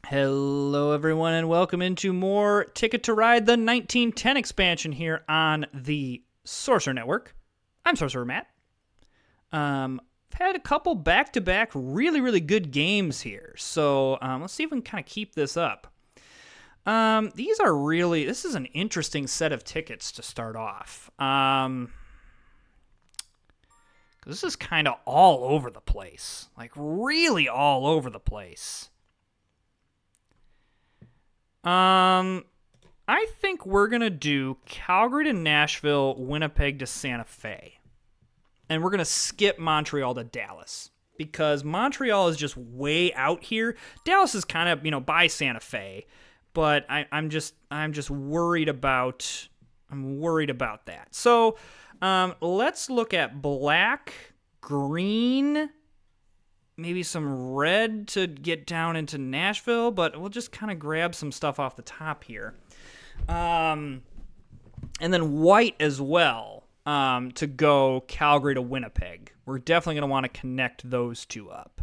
Hello, everyone, and welcome into more Ticket to Ride, the 1910 expansion here on the Sorcerer Network. I'm Sorcerer Matt. I've had a couple back-to-back really good games here, so let's see if we can kind of keep this up. This is an interesting set of tickets to start off. This is kind of all over the place, like really all over the place. I think we're going to do Calgary to Nashville, Winnipeg to Santa Fe. And we're going to skip Montreal to Dallas because Montreal is just way out here. Dallas is kind of, by Santa Fe, but I'm just worried about that. So, let's look at black, green, maybe some red to get down into Nashville, but we'll just kind of grab some stuff off the top here. And then white as well to go Calgary to Winnipeg. We're definitely going to want to connect those two up.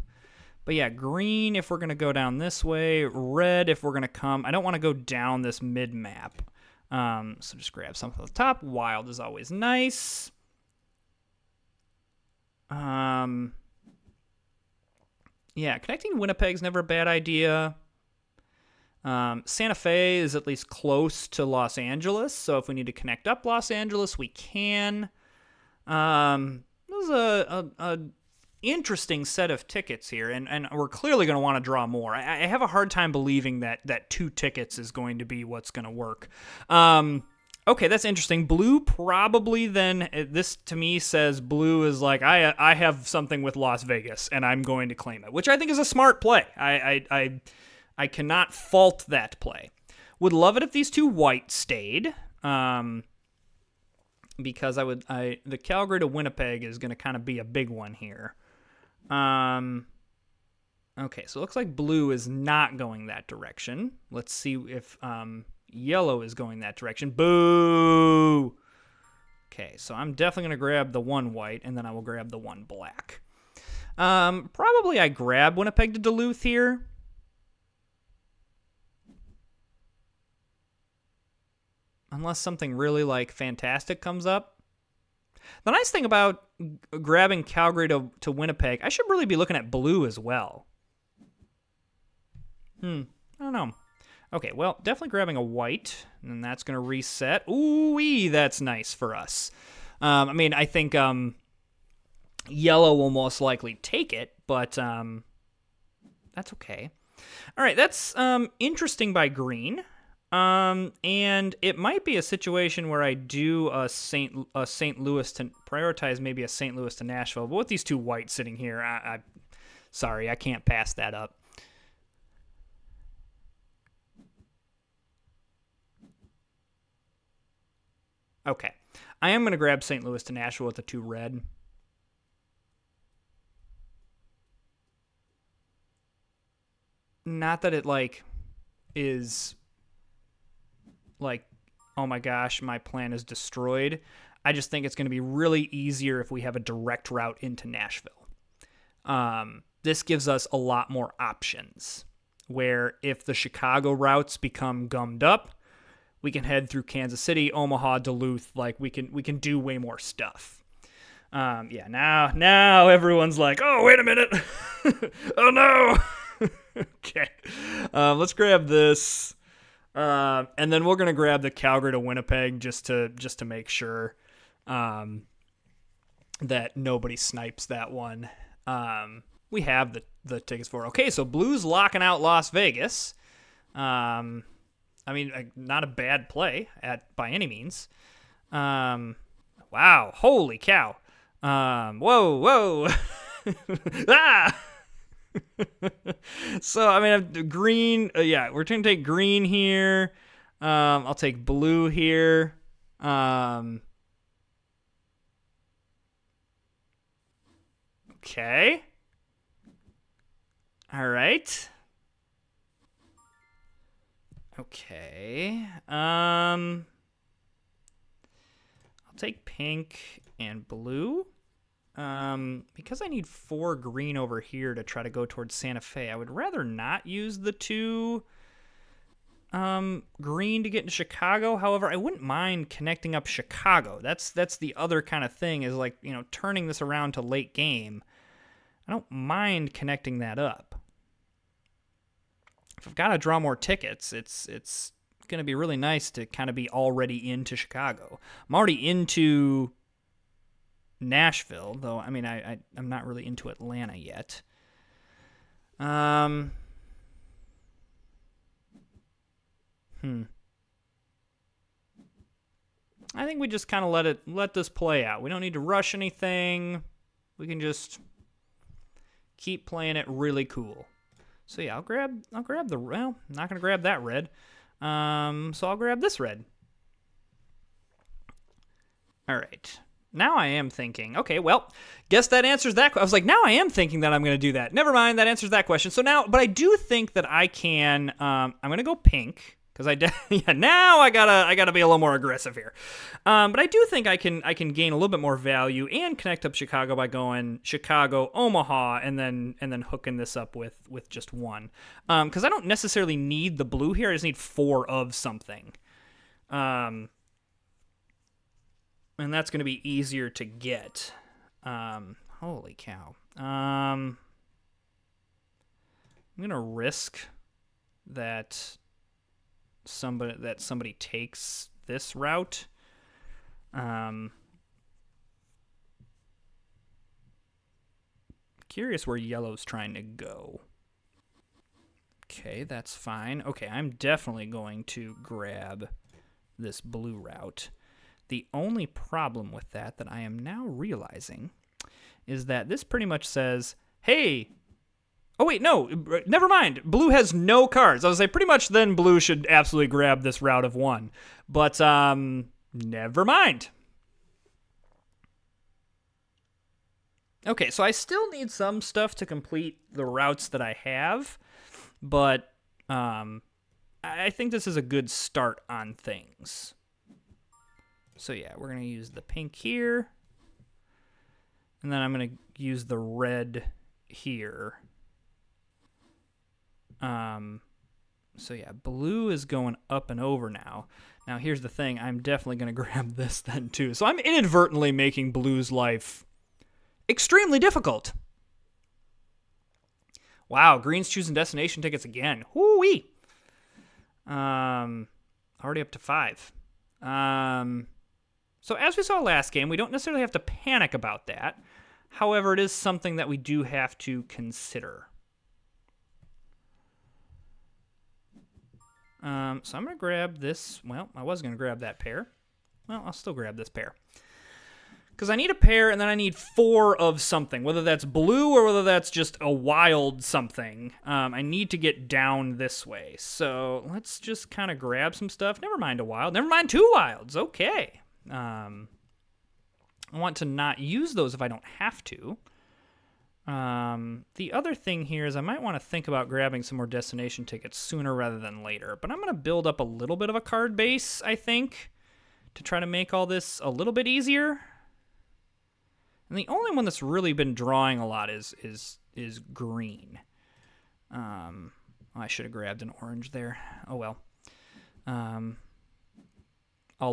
But yeah, green if we're going to go down this way, red if we're going to come. I don't want to go down this mid-map. So just grab something at the top. Wild is always nice. Yeah, connecting Winnipeg's never a bad idea. Santa Fe is at least close to Los Angeles, so if we need to connect up Los Angeles, we can. This is a interesting set of tickets here, and we're clearly going to want to draw more. I have a hard time believing that 2 tickets is going to be what's going to work. Okay, that's interesting. Blue probably then, this to me says blue is like, I have something with Las Vegas, and I'm going to claim it, which I think is a smart play. I cannot fault that play. Would love it if these 2 white stayed, because the Calgary to Winnipeg is going to kind of be a big one here. Okay, so it looks like blue is not going that direction. Let's see if yellow is going that direction. Boo! Okay, so I'm definitely going to grab the 1 white, and then I will grab the 1 black. Probably I grab Winnipeg to Duluth here. Unless something really, fantastic comes up. The nice thing about grabbing Calgary to Winnipeg, I should really be looking at blue as well. I don't know. Okay, well, definitely grabbing a white, and that's going to reset. Ooh-wee, that's nice for us. I think yellow will most likely take it, but that's okay. All right, that's interesting by green. And it might be a situation where I do a St. Louis to prioritize maybe a St. Louis to Nashville. But with these 2 whites sitting here, sorry, I can't pass that up. Okay, I am going to grab St. Louis to Nashville with the 2 red. Not that it is oh my gosh, my plan is destroyed. I just think it's going to be really easier if we have a direct route into Nashville. This gives us a lot more options, where if the Chicago routes become gummed up, we can head through Kansas City, Omaha, Duluth. We can do way more stuff. Yeah, now everyone's like, oh, wait a minute. Oh, no. Okay. Let's grab this. And then we're going to grab the Calgary to Winnipeg just to make sure that nobody snipes that one. We have the tickets for it. Okay, so blue's locking out Las Vegas. Not a bad play by any means. Wow, holy cow. Whoa. Ah! So, green, we're going to take green here. I'll take blue here. Okay. All right. Okay. I'll take pink and blue. Because I need 4 green over here to try to go towards Santa Fe, I would rather not use the 2 green to get into Chicago. However, I wouldn't mind connecting up Chicago. That's the other kind of thing, is like, turning this around to late game. I don't mind connecting that up. If I've got to draw more tickets, it's going to be really nice to kind of be already into Chicago. I'm already into Nashville, though. I mean, I'm not really into Atlanta yet. I think we just kind of let this play out. We don't need to rush anything. We can just keep playing it really cool. So yeah, I'll grab the, well, I'm not going to grab that red. So I'll grab this red. All right. Now I am thinking, okay, well, guess that answers that. I was like, now I am thinking that I'm going to do that. Never mind, that answers that question. So now, but I do think that I can, I'm going to go pink, because now I gotta be a little more aggressive here. But I do think I can gain a little bit more value and connect up Chicago by going Chicago, Omaha, and then hooking this up with just 1. Because I don't necessarily need the blue here. I just need 4 of something. And that's going to be easier to get. Holy cow. I'm going to risk that somebody takes this route. Curious where yellow's trying to go. Okay, that's fine. Okay, I'm definitely going to grab this blue route. The only problem with that I am now realizing is that this pretty much says, hey, oh wait, no, never mind. Blue has no cards. I was say pretty much then blue should absolutely grab this route of 1. But never mind. Okay, so I still need some stuff to complete the routes that I have, but I think this is a good start on things. So yeah, we're going to use the pink here, and then I'm going to use the red here. So yeah, blue is going up and over now. Now here's the thing, I'm definitely going to grab this then too. So I'm inadvertently making blue's life extremely difficult. Wow, green's choosing destination tickets again. Whoo-wee. Already up to 5. So as we saw last game, we don't necessarily have to panic about that. However, it is something that we do have to consider. So I'm going to grab this. Well, I was going to grab that pair. Well, I'll still grab this pair. Because I need a pair, and then I need 4 of something, whether that's blue or whether that's just a wild something. I need to get down this way. So let's just kind of grab some stuff. Never mind a wild. Never mind 2 wilds. Okay. I want to not use those if I don't have to. The other thing here is I might want to think about grabbing some more destination tickets sooner rather than later. But I'm going to build up a little bit of a card base, I think, to try to make all this a little bit easier. And the only one that's really been drawing a lot is green. I should have grabbed an orange there. Oh well. I'll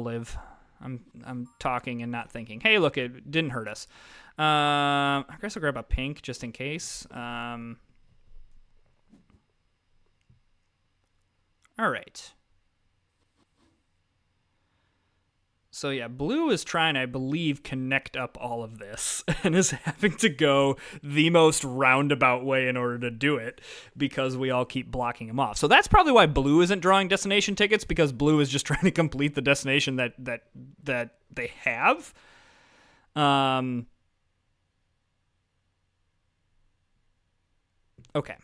live. I'm talking and not thinking. Hey, look, it didn't hurt us. I guess I'll grab a pink just in case. All right. So yeah, blue is trying, I believe, connect up all of this and is having to go the most roundabout way in order to do it because we all keep blocking him off. So that's probably why blue isn't drawing destination tickets, because blue is just trying to complete the destination that they have. Okay.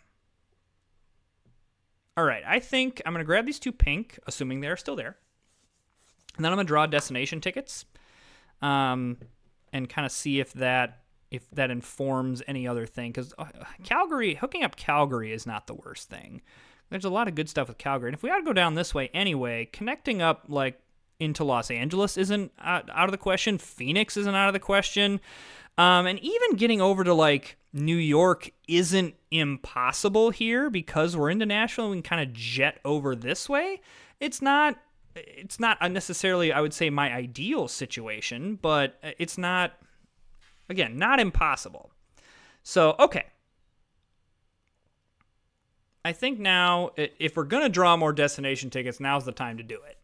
All right, I think I'm going to grab these 2 pink, assuming they're still there. And then I'm going to draw destination tickets and kind of see if that informs any other thing. Because Calgary, hooking up Calgary is not the worst thing. There's a lot of good stuff with Calgary. And if we ought to go down this way anyway, connecting up like into Los Angeles isn't out of the question. Phoenix isn't out of the question. And even getting over to like New York isn't impossible here because we're into Nashville and we can kind of jet over this way. It's not unnecessarily, I would say, my ideal situation, but it's not, again, not impossible. So, okay. I think now, if we're going to draw more destination tickets, now's the time to do it.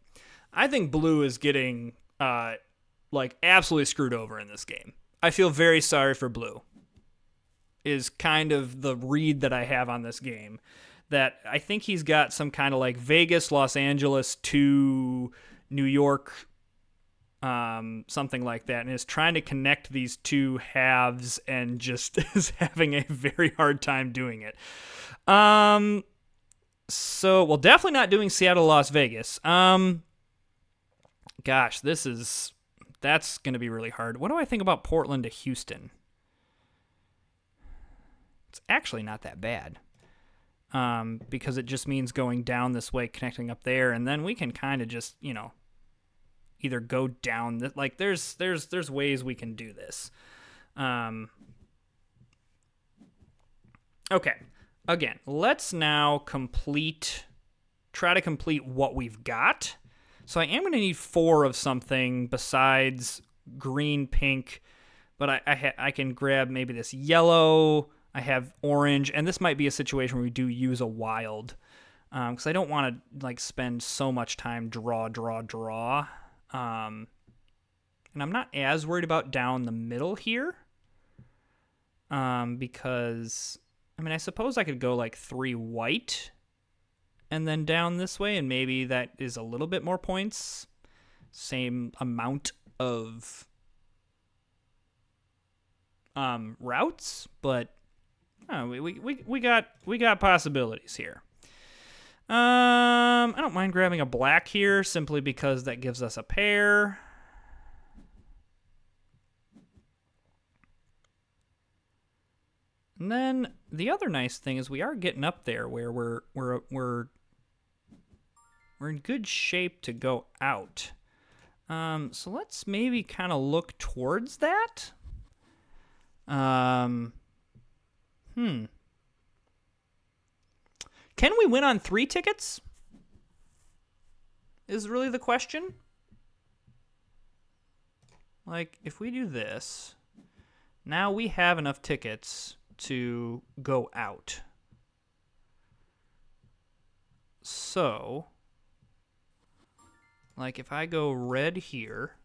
I think blue is getting, absolutely screwed over in this game. I feel very sorry for blue, is kind of the read that I have on this game. That I think he's got some kind of like Vegas, Los Angeles to New York, something like that, and is trying to connect these two halves and just is having a very hard time doing it. So, well, definitely not doing Seattle, Las Vegas. Gosh, that's going to be really hard. What do I think about Portland to Houston? It's actually not that bad. Because it just means going down this way, connecting up there, and then we can kind of just, either go down. There's ways we can do this. Okay. Again, let's now try to complete what we've got. So I am going to need 4 of something besides green, pink, but I can grab maybe this yellow. I have orange, and this might be a situation where we do use a wild, because I don't want to spend so much time draw. And I'm not as worried about down the middle here, because I suppose I could go 3 white, and then down this way, and maybe that is a little bit more points, same amount of routes, but. Oh, we got possibilities here. I don't mind grabbing a black here simply because that gives us a pair. And then the other nice thing is we are getting up there where we're in good shape to go out. So let's maybe kind of look towards that. Can we win on 3 tickets? Is really the question. If we do this, now we have enough tickets to go out. So, if I go red here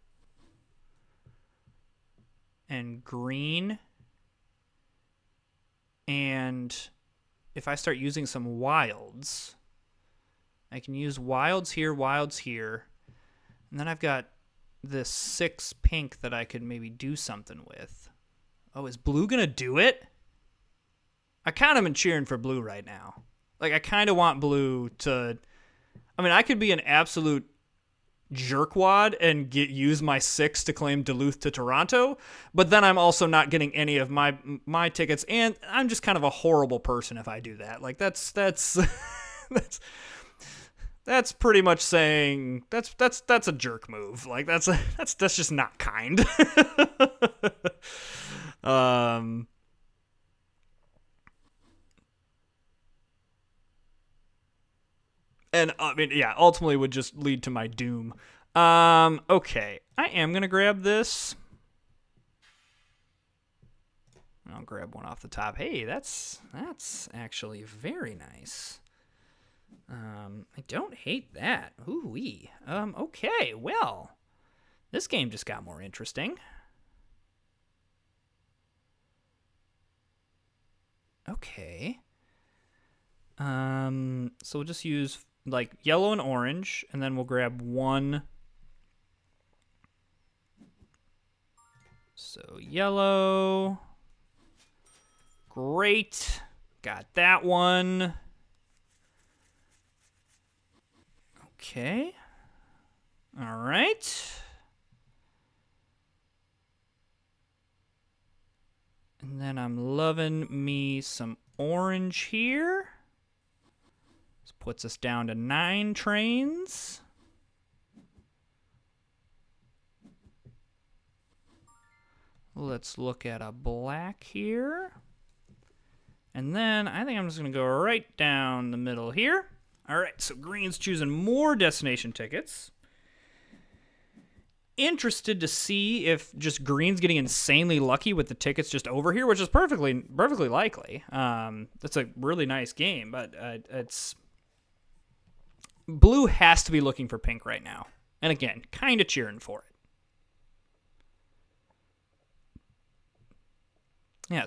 and green, and if I start using some wilds, I can use wilds here, and then I've got this 6 pink that I could maybe do something with. Oh, is blue gonna do it? I kind of am cheering for blue right now. I kind of want blue to... I could be an absolute jerkwad and use my 6 to claim Duluth to Toronto, but then I'm also not getting any of my tickets, and I'm just kind of a horrible person if I do that. That's pretty much saying that's a jerk move. That's just not kind. And ultimately would just lead to my doom. Okay, I am gonna grab this. I'll grab one off the top. Hey, that's actually very nice. I don't hate that. Ooh-wee. Okay, well, this game just got more interesting. Okay. So we'll just use yellow and orange, and then we'll grab 1. So yellow. Great. Got that one. Okay. All right. And then I'm loving me some orange here. This puts us down to 9 trains. Let's look at a black here. And then I think I'm just going to go right down the middle here. All right, so green's choosing more destination tickets. Interested to see if just green's getting insanely lucky with the tickets just over here, which is perfectly likely. That's a really nice game, but it's blue has to be looking for pink right now, and again, kind of cheering for it. Yeah.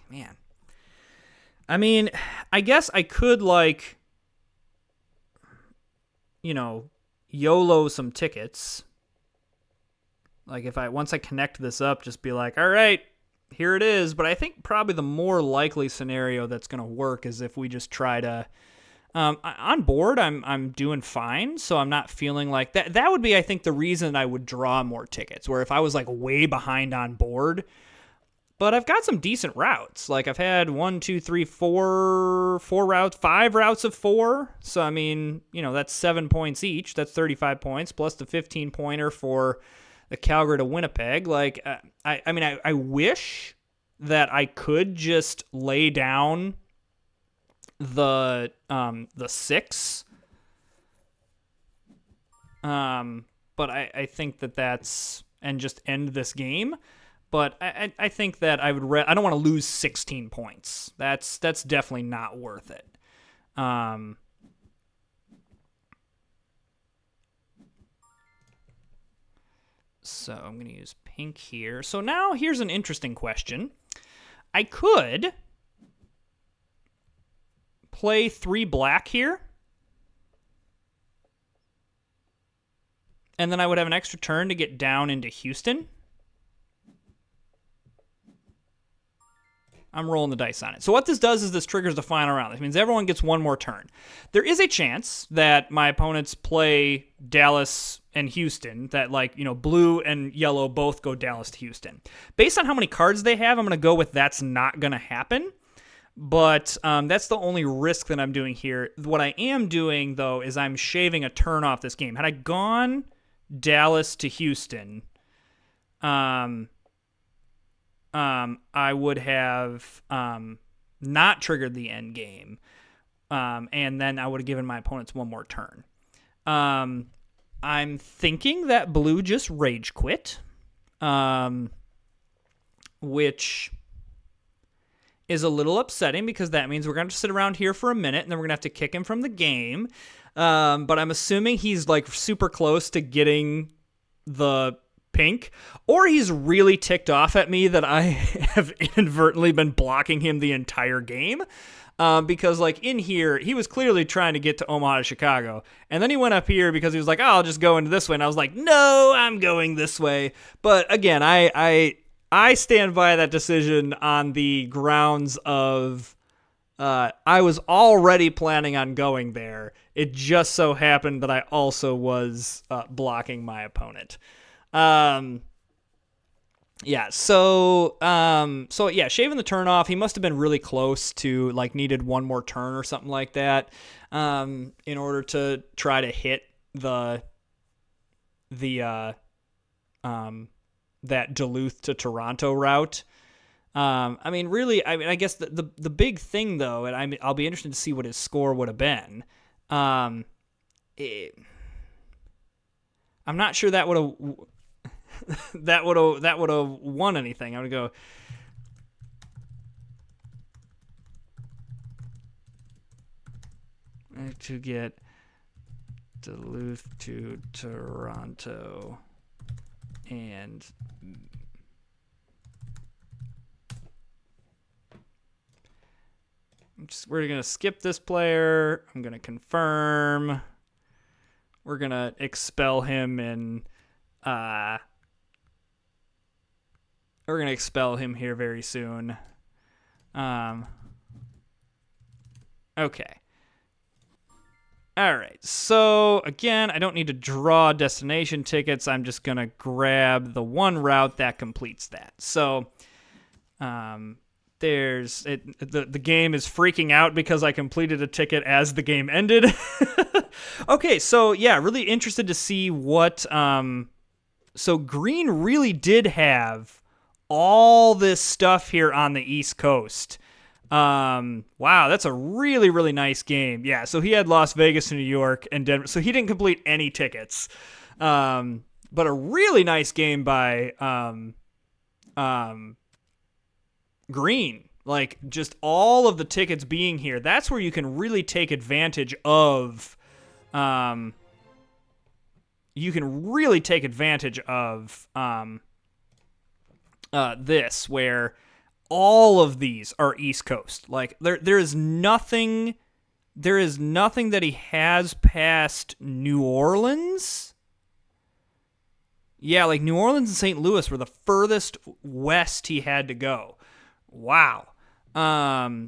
Man. I mean, I guess I could YOLO some tickets. Like once I connect this up, just be like, all right, here it is. But I think probably the more likely scenario that's going to work is if we just try to, on board, I'm doing fine. So I'm not feeling like that. That would be, I think, the reason I would draw more tickets, where if I was like way behind on board, but I've got some decent routes. Like I've had 4 routes, 5 routes of 4. So, I mean, that's 7 points each. That's 35 points plus the 15-pointer for the Calgary to Winnipeg. Like, I wish that I could just lay down the 6. But I think that's, and just end this game. But I think that I don't want to lose 16 points. That's definitely not worth it. So I'm going to use pink here. So now here's an interesting question. I could play 3 black here. And then I would have an extra turn to get down into Houston. I'm rolling the dice on it. So what this does is this triggers the final round. This means everyone gets 1 more turn. There is a chance that my opponents play Dallas and Houston, that blue and yellow both go Dallas to Houston. Based on how many cards they have, I'm going to go with that's not going to happen. But that's the only risk that I'm doing here. What I am doing, though, is I'm shaving a turn off this game. Had I gone Dallas to Houston, I would have not triggered the end game, and then I would have given my opponents 1 more turn. I'm thinking that blue just rage quit, which is a little upsetting because that means we're going to sit around here for a minute, and then we're going to have to kick him from the game. But I'm assuming he's super close to getting the pink, or he's really ticked off at me that I have inadvertently been blocking him the entire game, because in here he was clearly trying to get to Omaha to Chicago, and then he went up here because he was like, oh, I'll just go into this way, and I was like, no, I'm going this way. But again, I stand by that decision on the grounds of I was already planning on going there. It just so happened that I also was blocking my opponent. Shaving the turn off. He must have been really close to needed 1 more turn or something like that, in order to try to hit that Duluth to Toronto route. I guess the big thing though, and I'll be interested to see what his score would have been. I'm not sure that would have. that would have won anything. I would go to get Duluth to Toronto, and we're gonna skip this player. I'm gonna confirm. We're gonna expel him and we're going to expel him here very soon. Okay. All right. So, again, I don't need to draw destination tickets. I'm just going to grab the 1 route that completes that. So, the game is freaking out because I completed a ticket as the game ended. Okay, so, yeah, really interested to see what So green really did have all this stuff here on the East Coast. Wow, that's a really, really nice game. Yeah, so he had Las Vegas to New York and Denver. So he didn't complete any tickets. But a really nice game by Green. Like, just all of the tickets being here. That's where you can really take advantage of this, where all of these are East Coast. Like, there is nothing that he has past New Orleans. Yeah, like New Orleans and St. Louis were the furthest west he had to go. Wow. I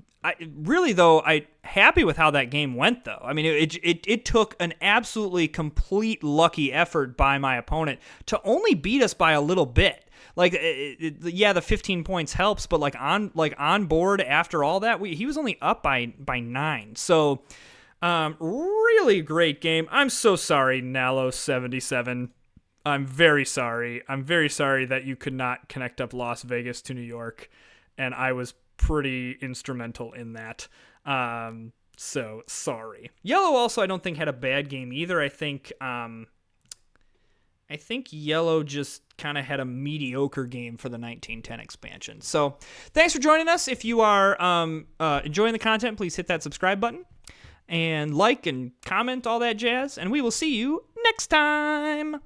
happy with how that game went, though. I mean, it took an absolutely complete lucky effort by my opponent to only beat us by a little bit. Like, the 15 points helps, but on board after all that, he was only up by 9. So, really great game. I'm so sorry, Nalo77. I'm very sorry. I'm very sorry that you could not connect up Las Vegas to New York, and I was pretty instrumental in that. So sorry. Yellow also, I don't think, had a bad game either. I think Yellow just kind of had a mediocre game for the 1910 expansion. So thanks for joining us. If you are enjoying the content, please hit that subscribe button and like and comment, all that jazz, and we will see you next time.